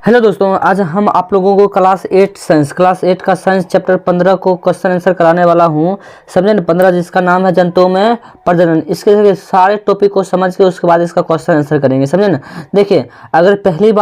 Hello दोस्तों, आज हम आप लोगों को क्लास 8 का साइंस चैप्टर 15 को क्वेश्चन आंसर कराने वाला हूं। समझे ना। 15 जिसका नाम है जंतुओं में प्रजनन। इसके सारे टॉपिक को समझ के उसके बाद इसका क्वेश्चन आंसर करेंगे। समझे ना। देखिए, अगर पहली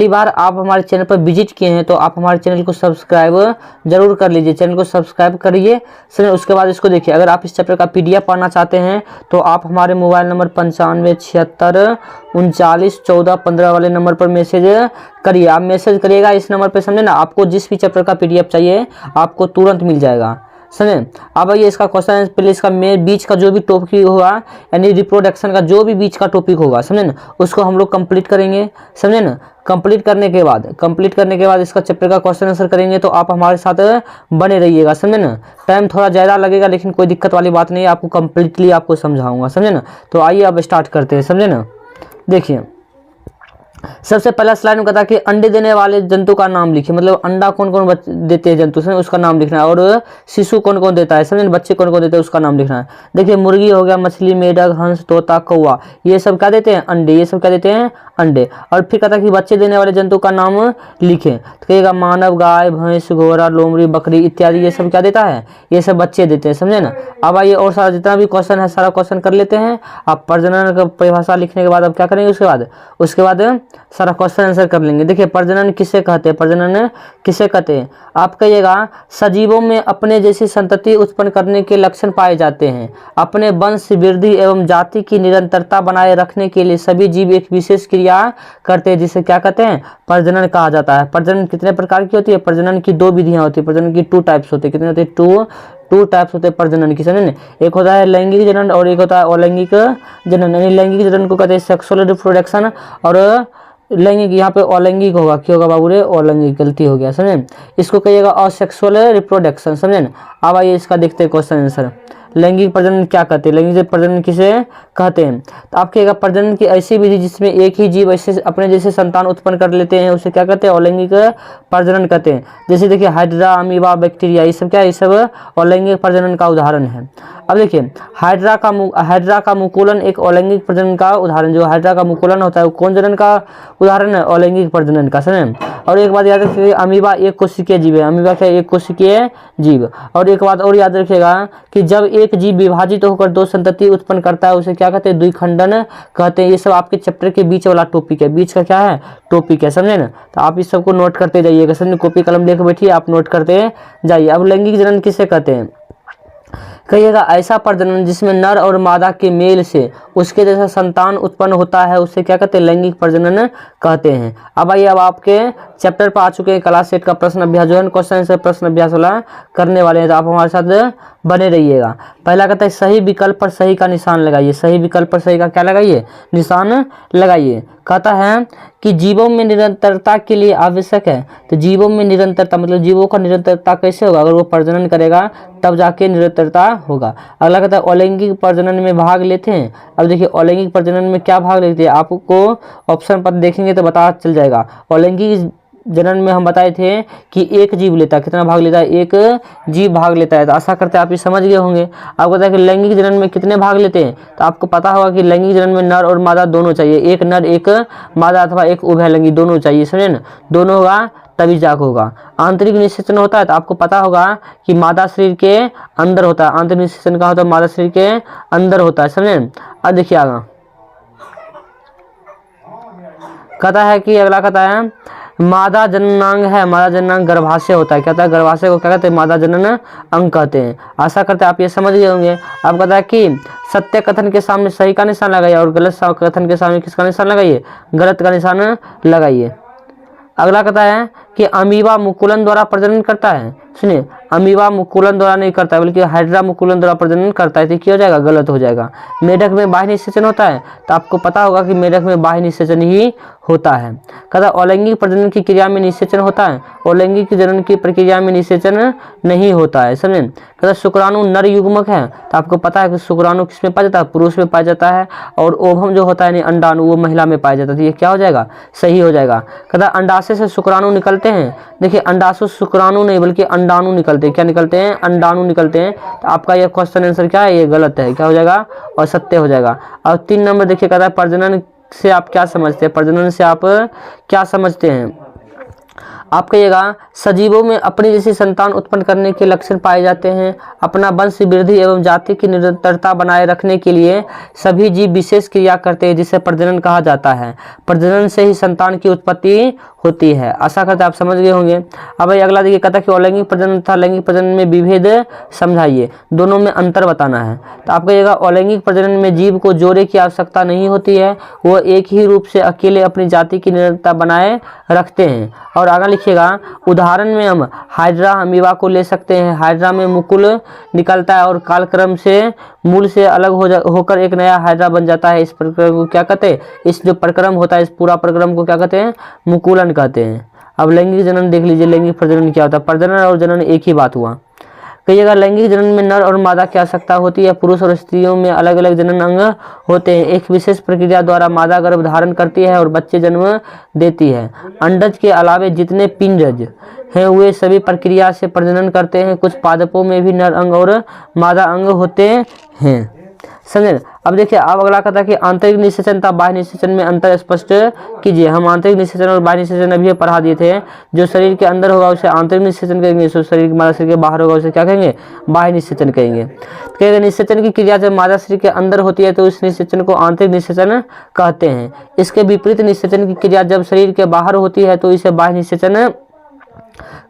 बार आप हमारे चैनल पर विजिट किए हैं तो आप हमारे चैनल को सब्सक्राइब जरूर कर लीजिए। चैनल को सब्सक्राइब करिए। समझे। उसके बाद इसको देखिए, अगर आप इस चैप्टर का PDF पढ़ना चाहते हैं तो आप हमारे मोबाइल नंबर 9576491415 वाले नंबर पर मैसेज करिए। आप मैसेज करिएगा इस नंबर पे। समझे ना। आपको जिस भी चैप्टर का PDF चाहिए आपको तुरंत मिल जाएगा। समझे। अब आइए इसका क्वेश्चन, पहले इसका बीच का जो भी टॉपिक होगा, यानी रिप्रोडक्शन का जो भी बीच का टॉपिक होगा, समझे ना, उसको हम लोग कंप्लीट करेंगे। समझे ना। कंप्लीट करने के बाद इसका चैप्टर का क्वेश्चन आंसर करेंगे। तो आप हमारे साथ बने रहिएगा। समझे ना। टाइम थोड़ा ज़्यादा लगेगा लेकिन कोई दिक्कत वाली बात नहीं है, आपको कंप्लीटली आपको समझाऊंगा। समझे ना। तो आइए अब स्टार्ट करते हैं। समझे ना। देखिए, सबसे पहला स्लाइड में कहता है कि अंडे देने वाले जंतु का नाम लिखिए। मतलब अंडा कौन कौन देते हैं जंतु, समझे, उसका नाम लिखना है। और शिशु कौन कौन देता है, समझे, बच्चे कौन कौन देते हैं उसका नाम लिखना है। देखिए, मुर्गी हो गया, मछली, मेढक, हंस, तोता, कौवा, ये सब क्या देते हैं, अंडे। ये सब क्या देते हैं, अंडे। और फिर कहता है कि बच्चे देने वाले जंतु का नाम लिखें। तो कहिएगा मानव, गाय, भैंस, घोड़ा, लोमड़ी, बकरी इत्यादि, ये सब क्या देता है, ये सब बच्चे देते हैं। समझे ना। अब आइए और सारा जितना भी क्वेश्चन है सारा क्वेश्चन कर लेते हैं। आप प्रजनन का परिभाषा लिखने के बाद अब क्या करेंगे, उसके बाद सारा क्वेश्चन आंसर कर लेंगे। देखिए, प्रजनन किसे कहते हैं, प्रजनन किसे कहते हैं। आप कहिएगा सजीवों में अपने जैसी संतति उत्पन्न करने के लक्षण पाए जाते हैं। अपने वंश वृद्धि एवं जाति की निरंतरता बनाए रखने के लिए सभी जीव एक विशेष क्रिया करते हैं जिसे क्या कहते हैं, प्रजनन कहा जाता है। प्रजनन कितने प्रकार की होती है, प्रजनन की दो विधियां होती है। प्रजनन की 2 टाइप्स होती है। कितने होते हैं, टू टाइप्स होते हैं प्रजनन की। समझे। एक होता है लैंगिक जनन और एक होता है अलैंगिक जनन। यानी लैंगिक जनन को कहते हैं सेक्सुअल रिप्रोडक्शन, और लैंगिक यहाँ पे अलैंगिक होगा। क्यों होगा बाबू रे, अलैंगिक, गलती हो गया। समझे। इसको कहिएगा असेक्सुअल रिप्रोडक्शन। समझे ना। अब आइए इसका देखते हैं क्वेश्चन आंसर। लैंगिक प्रजनन क्या कहते हैं, लैंगिक प्रजनन किसे कहते हैं। तो आप कहिएगा प्रजनन की ऐसी विधि जिसमें एक ही जीव ऐसे अपने जैसे संतान उत्पन्न कर लेते हैं उसे क्या कहते हैं, अलैंगिक प्रजनन कहते हैं। जैसे देखिए हाइड्रा, अमीबा, बैक्टीरिया, ये सब क्या है, ये सब अलैंगिक प्रजनन का उदाहरण है। अब देखिए, हाइड्रा का मुकुलन एक अलैंगिक प्रजनन का उदाहरण। जो हाइड्रा का मुकुलन होता है वो कौन जनन का उदाहरण है, अलैंगिक प्रजनन का। समझे। और एक बात याद रखिए, अमीबा एक कोशिकीय जीव है। अमीबा क्या, एक कोशिकीय जीव। और एक बात और याद रखिएगा कि जब एक जीव विभाजित होकर 2 संतति उत्पन्न करता है उसे क्या कहते हैं, द्विखंडन कहते हैं। ये सब आपके चैप्टर के बीच वाला टॉपिक है, बीच का क्या है, टॉपिक है। समझे ना। तो आप इस सबको नोट करते जाइएगा। समझे। कॉपी कलम लेकर बैठिए, आप नोट करते जाइए। अब लैंगिक जनन किसे कहते हैं, कहिएगा ऐसा प्रजनन जिसमें नर और मादा के मेल से उसके जैसा संतान उत्पन्न होता है उसे क्या कहते हैं, लैंगिक प्रजनन कहते हैं। अब आइए, अब आपके चैप्टर पर आ चुके हैं क्लास 8 का प्रश्न अभ्यास, जो है क्वेश्चन आंसर प्रश्न अभ्यास वाला करने वाले हैं। तो आप हमारे साथ बने रहिएगा। पहला कहता है सही विकल्प पर सही का निशान लगाइए। सही विकल्प पर सही का क्या लगाइए, निशान लगाइए। कहता है कि जीवों में निरंतरता के लिए आवश्यक है। तो जीवों में निरंतरता मतलब जीवों का निरंतरता कैसे होगा, अगर वो प्रजनन करेगा तब जाके निरंतरता होगा। अगला कहता है अलैंगिक प्रजनन में भाग लेते हैं। अब देखिए, अलैंगिक प्रजनन में क्या भाग लेते हैं, आपको ऑप्शन पर देखेंगे तो पता चल जाएगा। अलैंगिक जनन में हम बताए थे कि एक जीव लेता है, कितना भाग लेता है, एक जीव भाग लेता है। तो आशा करते हैं आप ये समझ गए होंगे। आपको बताया कि लैंगिक जनन में कितने भाग लेते हैं, तो आपको पता होगा कि लैंगिक जनन में नर और मादा दोनों चाहिए। एक नर एक मादा अथवा एक उभयलिंगी दोनों चाहिए। समझे ना। दोनों होगा तभी जाग होगा। आंतरिक निषेचन होता है तो आपको पता होगा कि मादा शरीर के अंदर होता है। आंतरिक निषेचन कहाँ होता है, मादा शरीर के अंदर होता है। समझे। अब देखिए आगे कहता है कि अगला कहता है मादा जननांग है। मादा जननांग गर्भाशय होता है। क्या होता है, गर्भाशय को क्या कहते हैं, मादा जनन अंग कहते हैं। आशा करते हैं आप ये समझ गए होंगे। अब कहता है कि सत्य कथन के सामने सही का निशान लगाइए और गलत कथन के सामने किसका निशान लगाइए, गलत का निशान लगाइए। अगला कहता है कि अमीबा मुकुलन द्वारा प्रजनन करता है। सुनिए, अमीबा मुकुलन द्वारा नहीं करता है बल्कि हाइड्रा मुकुलन द्वारा प्रजनन करता है। तो क्या हो जाएगा, गलत हो जाएगा। मेढक में बाह्य निषेचन होता है। तो आपको पता होगा कि मेढक में बाह्य निषेचन ही होता है। कहता अलैंगिक प्रजनन की क्रिया में निषेचन होता है, अलैंगिक जनन की प्रक्रिया में निषेचन नहीं होता है। समझे। कहता शुक्राणु नर युग्मक है। तो आपको पता है कि शुक्राणु किसमें पाया जाता है, पुरुष में पाया जाता है। और ओवम जो होता है अंडाणु वो महिला में पाया जाता है। तो ये क्या हो जाएगा, सही हो जाएगा। कहता अंडाशय से शुक्राणु निकलते हैं। देखिए, अंडाशु शुक्राणु नहीं बल्कि अंडाणु निकलते हैं। क्या निकलते हैं, अंडाणु निकलते हैं। तो आपका यह क्वेश्चन आंसर क्या है, ये गलत है। क्या हो जाएगा, और सत्य हो जाएगा। और 3 नंबर देखिए, कहता है प्रजनन से आप क्या समझते हैं? प्रजनन से आप क्या समझते हैं? आप कहिएगा सजीवों में अपनी जैसी संतान उत्पन्न करने के लक्षण पाए जाते हैं। अपना वंश वृद्धि एवं जाति की निरंतरता बनाए रखने के लिए सभी जीव विशेष क्रिया करते हैं जिसे प्रजनन कहा जाता है। प्रजनन से ही संतान की उत्पत्ति होती है। आशा करते आप समझ गए होंगे। अब भाई अगला देखिए, कहता है कि अलैंगिक प्रजनन तथा लैंगिक प्रजनन में विभेद समझाइए, दोनों में अंतर बताना है। तो आप कहिएगा अलैंगिक प्रजनन में जीव को जोड़े की आवश्यकता नहीं होती है, वो एक ही रूप से अकेले अपनी जाति की निरंतरता बनाए रखते हैं। और आगे लिखिएगा, उदाहरण में हम हाइड्रा अमीबा को ले सकते हैं। हाइड्रा में मुकुल निकलता है और कालक्रम से मूल से अलग होकर एक नया हाइड्रा बन जाता है। इस प्रक्रम को क्या कहते हैं? इस जो प्रक्रम होता है, इस पूरा प्रक्रम को क्या कहते हैं? मुकुलन कहते हैं। अब लैंगिक जनन देख लीजिए, लैंगिक प्रजनन क्या होता है? प्रजनन और जनन एक ही बात हुआ। कहिएगा लैंगिक जनन में नर और मादा की आवश्यकता होती है। पुरुष और स्त्रियों में अलग अलग जनन अंग होते हैं। एक विशेष प्रक्रिया द्वारा मादा गर्भ धारण करती है और बच्चे जन्म देती है। अंडज के अलावे जितने पिंडज हैं वे सभी प्रक्रिया से प्रजनन करते हैं। कुछ पादपों में भी नर अंग और मादा अंग होते हैं। समझे? अब देखिए, अब अगला कहता है कि आंतरिक निषेचन तथा बाह्य निषेचन में अंतर स्पष्ट कीजिए। हम आंतरिक निषेचन और बाह्य निषेचन अभी पढ़ा दिए थे। जो शरीर के अंदर होगा उसे आंतरिक निषेचन कहेंगे, जो शरीर मादा शरीर के बाहर होगा उसे क्या कहेंगे? बाह्य निषेचन कहेंगे। कहेंगे निषेचन की क्रिया जब मादा शरीर के अंदर होती है तो इस निषेचन को आंतरिक निषेचन कहते हैं। इसके विपरीत निषेचन की क्रिया जब शरीर के बाहर होती है तो इसे बाह्य निषेचन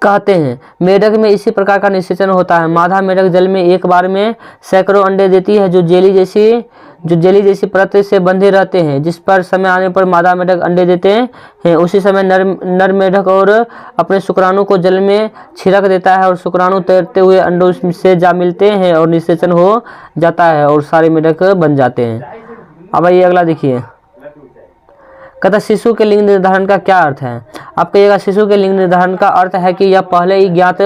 कहते हैं। मेढक में इसी प्रकार का निषेचन होता है। मादा मेढक जल में एक बार में सैकड़ों अंडे देती है जो जेली जैसी परत से बंधे रहते हैं। जिस पर समय आने पर मादा मेढक अंडे देते हैं, उसी समय नर मेढक और अपने शुक्राणु को जल में छिड़क देता है और शुक्राणु तैरते हुए अंडों से जा मिलते हैं और निषेचन हो जाता है और सारे मेढक बन जाते हैं। अब ये अगला देखिए, कहता शिशु के लिंग निर्धारण का क्या अर्थ है? आप कहिएगा शिशु के लिंग निर्धारण का अर्थ है कि यह पहले ही ज्ञात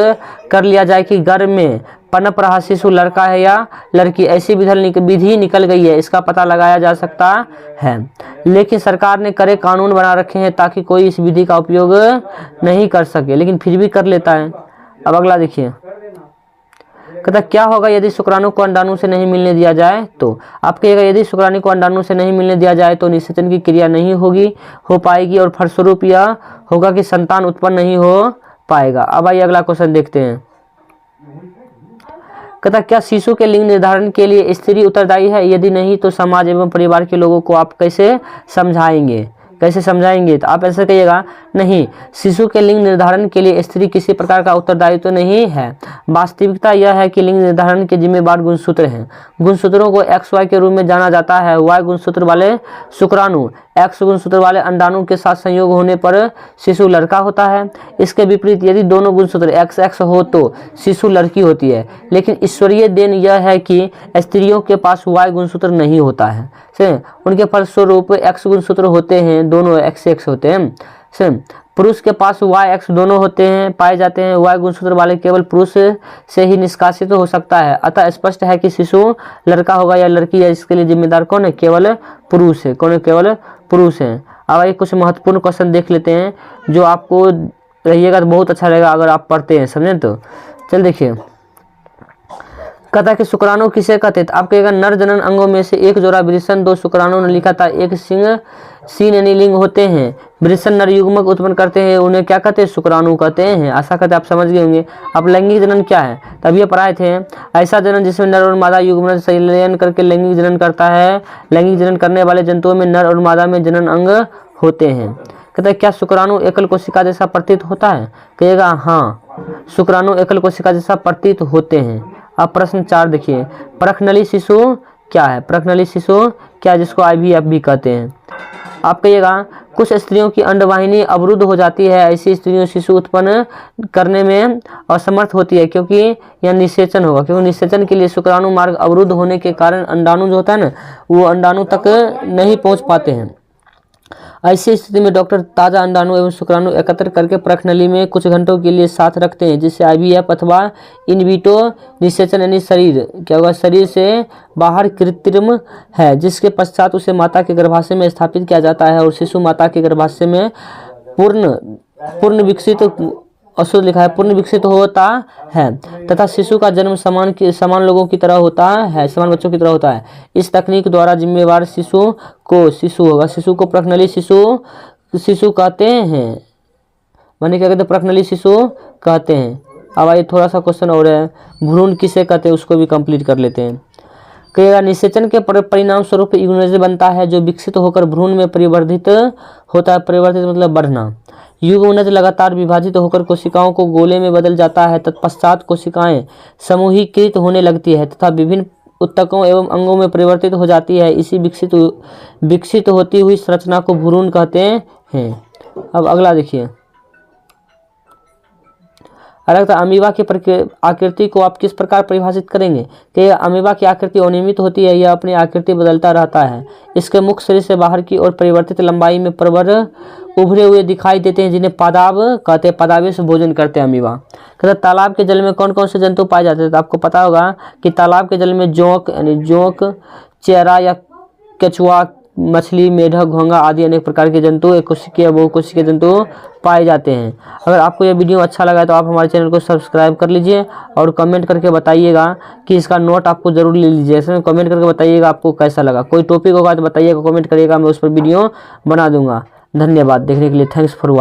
कर लिया जाए कि गर्भ में पनप रहा शिशु लड़का है या लड़की। ऐसी विधि निकल गई है, इसका पता लगाया जा सकता है। लेकिन सरकार ने कड़े कानून बना रखे हैं ताकि कोई इस विधि का उपयोग नहीं कर सके, लेकिन फिर भी कर लेता है। अब अगला देखिए, कहता क्या होगा यदि शुक्राणु को अंडाणु से नहीं मिलने दिया जाए? तो आप कहिएगा यदि शुक्राणु को अंडाणु से नहीं मिलने दिया जाए तो निषेचन की क्रिया नहीं हो पाएगी और फलस्वरूप यह होगा कि संतान उत्पन्न नहीं हो पाएगा। अब आइए अगला क्वेश्चन देखते हैं। कहता क्या शिशु के लिंग निर्धारण के लिए स्त्री उत्तरदायी है? यदि नहीं तो समाज एवं परिवार के लोगों को आप कैसे समझाएंगे? तो आप ऐसे कहिएगा नहीं, शिशु के लिंग निर्धारण के लिए स्त्री किसी प्रकार का उत्तरदायित्व तो नहीं है। वास्तविकता यह है कि लिंग निर्धारण के जिम्मेदार गुणसूत्र हैं। गुणसूत्रों को XY के रूप में जाना जाता है। Y गुणसूत्र वाले शुक्राणु X गुणसूत्र वाले अंडाणु के साथ संयोग होने पर शिशु लड़का होता है। इसके विपरीत यदि दोनों गुणसूत्र XX हो तो शिशु लड़की होती है। लेकिन ईश्वरीय देन यह है कि स्त्रियों के पास Y गुणसूत्र नहीं होता है। उनके फलस्वरूप X गुणसूत्र होते हैं, दोनों XX होते हैं। पुरुष के पास YX दोनों होते हैं, पाए जाते हैं। Y गुणसूत्र वाले केवल पुरुष से ही निष्कासित हो सकता है। अतः स्पष्ट है कि शिशु लड़का होगा या लड़की है, इसके लिए जिम्मेदार कौन है? केवल पुरुष है। कौन है? केवल पुरुष है। अब आइए कुछ महत्वपूर्ण क्वेश्चन देख लेते हैं जो आपको रहिएगा तो बहुत अच्छा रहेगा अगर आप पढ़ते हैं, समझे? तो चल देखिए, कहता है कि शुक्राणु किसे कहते हैं? आप कहेगा नर जनन अंगों में से एक जोड़ा वृषण, दो शुक्राणु ने लिखा था, एक सीन लिंग होते हैं। वृषण नर युग्मक उत्पन्न करते हैं, उन्हें क्या कहते हैं? शुक्राणु कहते हैं। आशा करते आप समझ गए होंगे। अब लैंगिक जनन क्या है? तब ये पढ़ाए थे, ऐसा जनन जिसमें नर और मादा युग्मन संलयन करके लैंगिक जनन करता है। लैंगिक जनन करने वाले जंतुओं में नर और मादा में जनन अंग होते हैं। कहते हैं क्या शुक्राणु एकल कोशिका जैसा प्रतीत होता है? कहिएगा हाँ, शुक्राणु एकल कोशिका जैसा प्रतीत होते हैं। अब प्रश्न 4 देखिए, परखनली शिशु क्या है? परखनली शिशु क्या, जिसको IVF भी कहते हैं। आप कहिएगा कुछ स्त्रियों की अंडवाहिनी अवरुद्ध हो जाती है। ऐसी स्त्रियों शिशु उत्पन्न करने में असमर्थ होती है क्योंकि यह निषेचन होगा। क्योंकि निषेचन के लिए शुक्राणु मार्ग अवरुद्ध होने के कारण अंडाणु जो होता है ना, वो अंडाणु तक नहीं पहुंच पाते हैं। ऐसी स्थिति में डॉक्टर ताज़ा अंडाणु एवं शुक्राणु एकत्र करके परखनली में कुछ घंटों के लिए साथ रखते हैं, जिससे IVF अथवा इन विट्रो निषेचन यानी शरीर से बाहर कृत्रिम है, जिसके पश्चात उसे माता के गर्भाशय में स्थापित किया जाता है और शिशु माता के गर्भाशय में पूर्ण विकसित अशुद्ध लिखा है, पूर्ण विकसित होता है तथा शिशु का जन्म समान लोगों की तरह होता है, समान बच्चों की तरह होता है। इस तकनीक द्वारा जिम्मेवार शिशु को प्रकनली शिशु कहते हैं, माने क्या कहते हैं, प्रकनली शिशु कहते हैं। अब आइए थोड़ा सा क्वेश्चन और है, भ्रूण किसे कहते हैं, उसको भी कंप्लीट कर लेते हैं। कहेगा निषेचन के परिणाम स्वरूप यूग्मनज बनता है जो विकसित होकर भ्रूण में परिवर्तित होता है। परिवर्तित मतलब बढ़ना। युग्मनज लगातार विभाजित होकर कोशिकाओं को गोले में बदल जाता है, तत्पश्चात कोशिकाएं समूहीकृत होने लगती है तथा विभिन्न ऊतकों एवं अंगों में परिवर्तित हो जाती है। इसी विकसित होती हुई संरचना को भ्रूण कहते हैं। अब अगला देखिए, अलग अमीबा की आकृति को आप किस प्रकार परिभाषित करेंगे। कि अमीबा की आकृति अनियमित होती है, यह अपनी आकृति बदलता रहता है। इसके मुख्य शरीर से बाहर की ओर परिवर्तित लंबाई में प्रवर उभरे हुए दिखाई देते हैं, जिन्हें पादाब कहते हैं। पादाबे से भोजन करते हैं अमीबा। कहते तालाब के जल में कौन कौन से जंतु पाए जाते हैं। तो आपको पता होगा कि तालाब के जल में जोंक यानी जोंक, चेहरा या केचुआ, मछली, मेढक, घोंगा आदि अनेक प्रकार के जंतु, एक कोशिकीय बहुकोशिकीय जंतु पाए जाते हैं। अगर आपको यह वीडियो अच्छा लगा है तो आप हमारे चैनल को सब्सक्राइब कर लीजिए और कमेंट करके बताइएगा कि इसका नोट आपको जरूर ले लीजिए। इसमें कमेंट करके बताइएगा आपको कैसा लगा। कोई टॉपिक होगा तो बताइएगा, कमेंट करिएगा, मैं उस पर वीडियो बना दूंगा। धन्यवाद देखने के लिए। Thanks for watching.